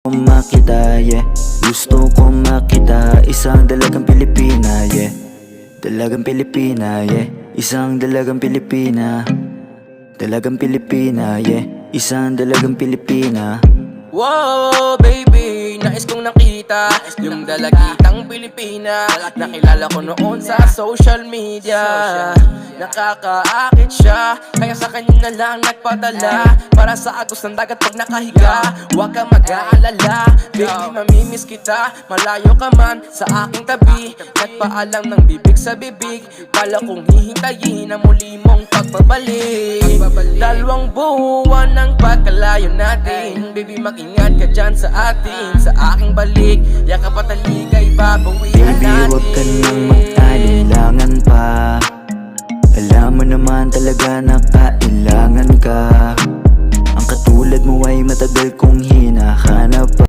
kong makita, yeah. Gusto kong makita isang dalagang Pilipina, yeah. Dalagang Pilipina, yeah. Isang dalagang Pilipina. Dalagang Pilipina, yeah. Isang dalagang Pilipina. Wow, baby, nais kong nakita yung dalagitang Pilipina. Nakilala ko noon sa social media. Nakakaakit siya, kaya sa kanya na lang nagpadala. Para sa agos ng dagat pag nakahiga. Huwag kang mag-aalala, baby, mamimiss kita. Malayo ka man sa aking tabi. Nagpaalam ng bibig sa bibig. Kala kong hihintayin ang muli mong pagbabalik. Dalawang buwan ng pagkalayo natin. Baby, mag-ingat ka dyan sa atin. Sa aking balik, yakap at taligay babawihan Baby, natin. huwag ka nang mag-alinlangan pa. Alam mo naman talaga na kailangan ka. Ang katulad mo ay matagal kong hinahanap pa.